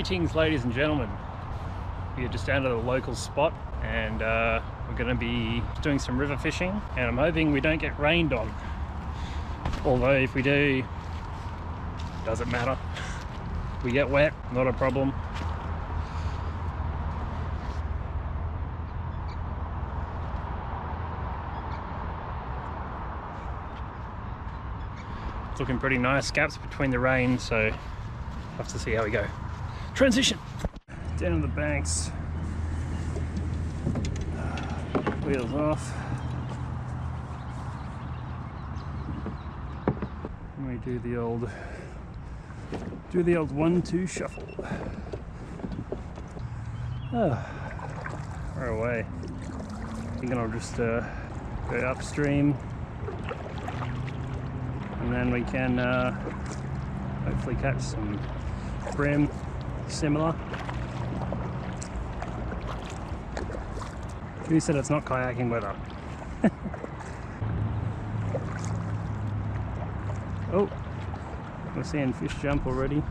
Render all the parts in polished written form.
Greetings, ladies and gentlemen. We're just down to the local spot and we're going to be doing some river fishing, and I'm hoping we don't get rained on. Although if we do, doesn't matter. We get wet, not a problem. It's looking pretty nice, gaps between the rain, so we'll have to see how we go. Transition! Down the banks. Wheels off. And we do the old 1-2 shuffle. We're away. Thinking I'll just go upstream, and then we can hopefully catch some brim similar. Who said it's not kayaking weather? Oh, we're seeing fish jump already.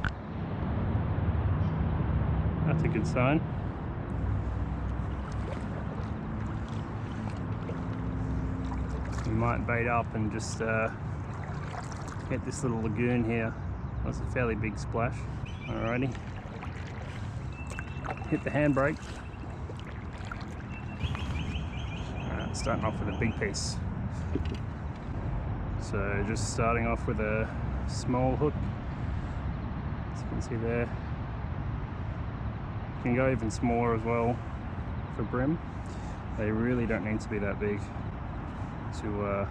That's a good sign. We might bait up and just hit this little lagoon here. That's a fairly big splash. Alrighty. Hit the handbrake. Alright, starting off with a big piece. So just starting off with a small hook, as you can see there. You can go even smaller as well for brim. They really don't need to be that big to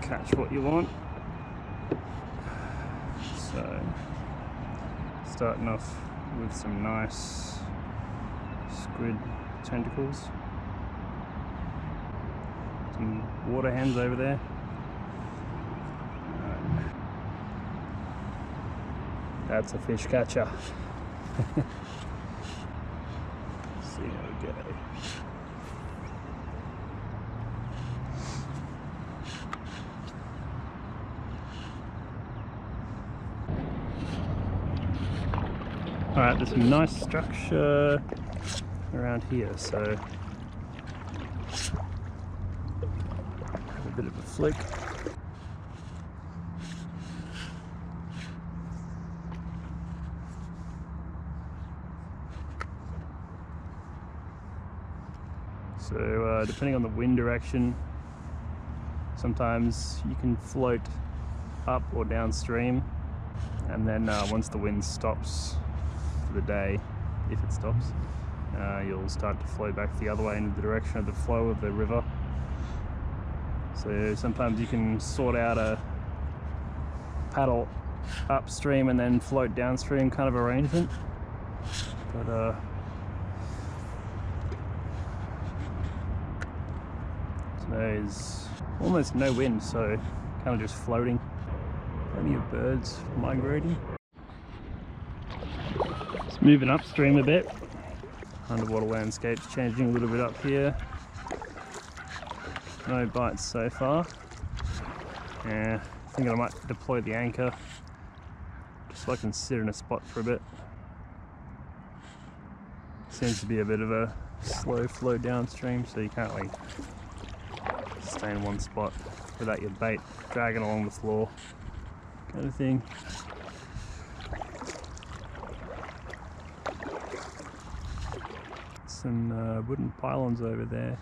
catch what you want. So starting off with some nice squid tentacles. Some water hens over there. That's a fish catcher. See how we go. Alright, there's some nice structure around here, so have a bit of a flick. So depending on the wind direction, sometimes you can float up or downstream, and then once the wind stops for the day, if it stops, you'll start to flow back the other way in the direction of the flow of the river. So sometimes you can sort out a paddle upstream and then float downstream kind of arrangement, but there's almost no wind, so kind of just floating. Plenty of birds migrating. It's moving upstream a bit. Underwater landscape's changing a little bit up here. No bites so far. Yeah, thinking I might deploy the anchor just so I can sit in a spot for a bit. Seems to be a bit of a slow flow downstream, so you can't like stay in one spot without your bait dragging along the floor, kind of thing. Some wooden pylons over there.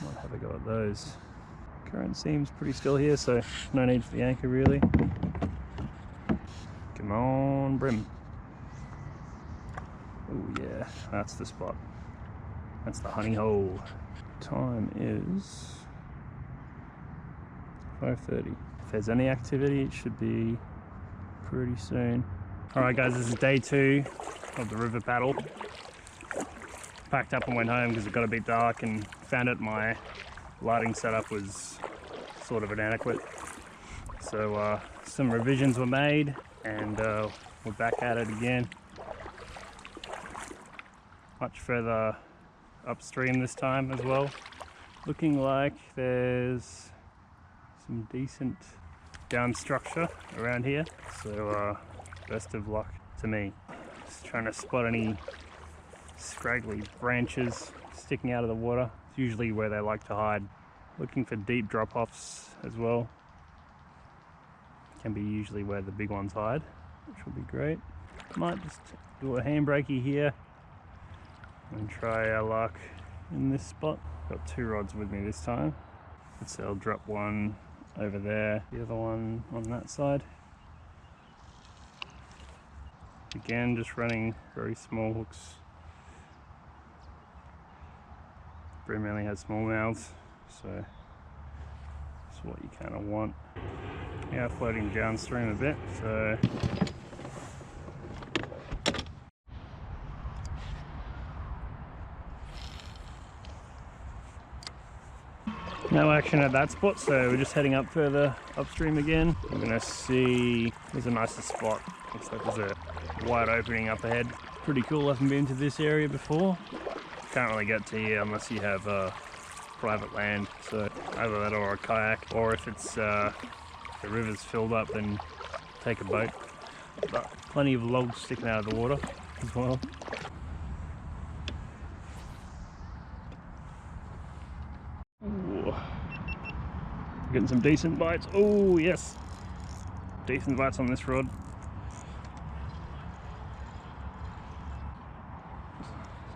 Might have a go at those. Current seems pretty still here, so no need for the anchor really. Come on, brim. Oh yeah, that's the spot. That's the honey hole. Time is 5:30. If there's any activity, it should be pretty soon. Alright guys, this is day 2 of the river paddle. Packed up and went home because it got a bit dark, and found out my lighting setup was sort of inadequate. So some revisions were made, and we're back at it again. Much further upstream this time as well. Looking like there's some decent down structure around here. So best of luck to me. Just trying to spot any scraggly branches sticking out of the water. It's usually where they like to hide. Looking for deep drop-offs as well. Can be usually where the big ones hide, which will be great. Might just do a handbrakey here and try our luck in this spot. Got 2 rods with me this time. Let's say I'll drop one over there, the other one on that side. Again, just running very small hooks. Bream only has small mouths, so that's what you kind of want. Yeah, floating downstream a bit, so no action at that spot, so we're just heading up further upstream again. I'm gonna see, there's a nicer spot. Looks like there's a wide opening up ahead. Pretty cool, I haven't been to this area before. Can't really get to here unless you have private land, so either that or a kayak, or if it's the river's filled up, then take a boat. But plenty of logs sticking out of the water as well. Ooh. Getting some decent bites. Oh yes, decent bites on this rod.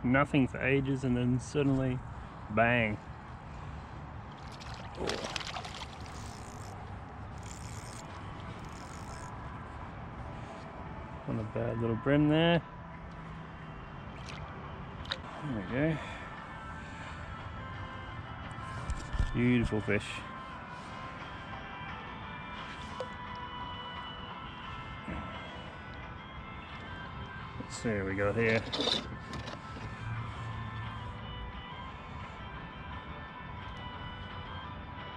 Nothing for ages, and then suddenly bang. Oh. On a bad little brim there. There we go. Beautiful fish. Let's see what we got here.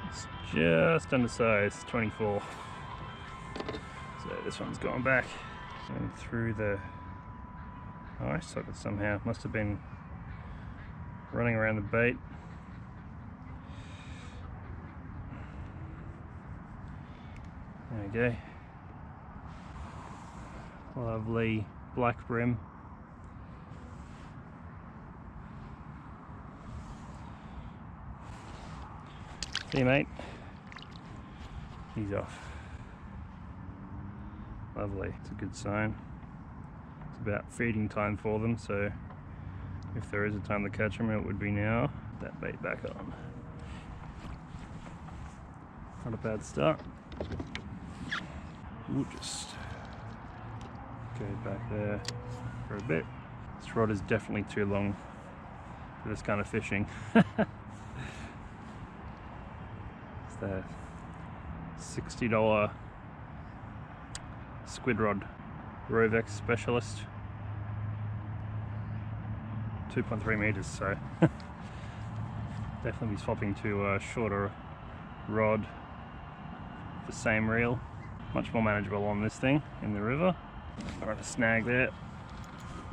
It's just undersized, 24. So this one's gone back. And through the ice socket somehow. Must have been running around the bait. There we go. Lovely black brim. See you, mate. He's off. Lovely, it's a good sign. It's about feeding time for them, so if there is a time to catch them, it would be now. That bait back on. Not a bad start. We'll just go back there for a bit. This rod is definitely too long for this kind of fishing. It's the $60 squid rod, Rovex Specialist, 2.3 meters, so definitely be swapping to a shorter rod, the same reel. Much more manageable on this thing in the river. Got a snag there.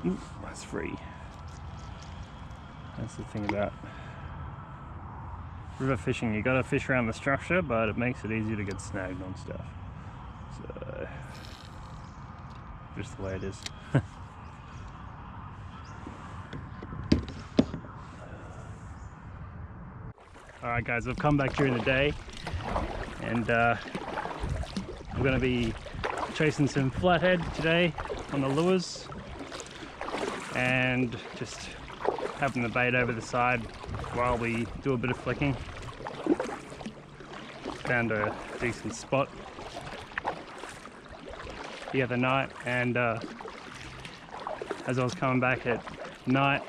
Ooh, that's free. That's the thing about river fishing, you gotta fish around the structure, but it makes it easier to get snagged on stuff. So just the way it is. Alright guys, I've come back during the day and I'm going to be chasing some flathead today on the lures and just having the bait over the side while we do a bit of flicking. Found a decent spot the other night, and as I was coming back at night,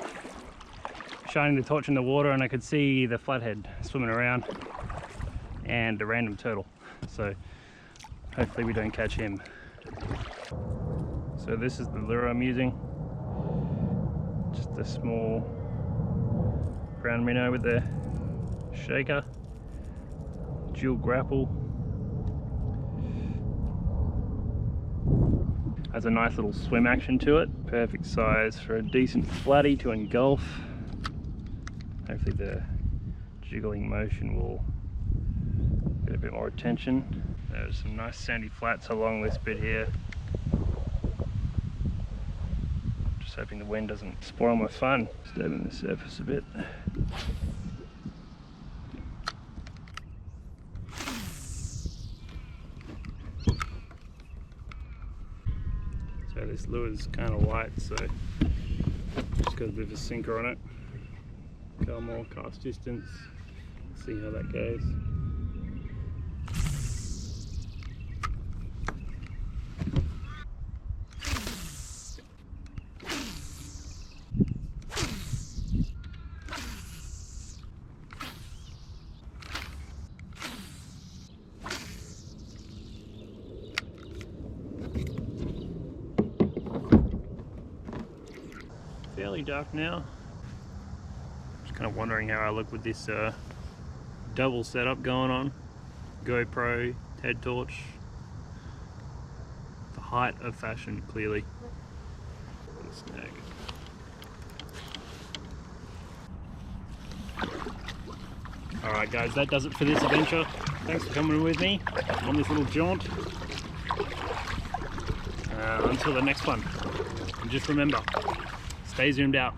shining the torch in the water, and I could see the flathead swimming around and a random turtle, so hopefully we don't catch him. So this is the lure I'm using, just a small brown minnow with the shaker, dual grapple. Has a nice little swim action to it, perfect size for a decent flatty to engulf. Hopefully the jiggling motion will get a bit more attention. There's some nice sandy flats along this bit here. Just hoping the wind doesn't spoil my fun, disturbing the surface a bit. So this lure's kind of light, so just got a bit of a sinker on it. Couple more cast distance, see how that goes. Fairly dark now. Just kind of wondering how I look with this double setup going on. GoPro, head torch. The height of fashion, clearly. Snag. Alright guys, that does it for this adventure. Thanks for coming with me on this little jaunt. Until the next one. And just remember, stay zoomed out.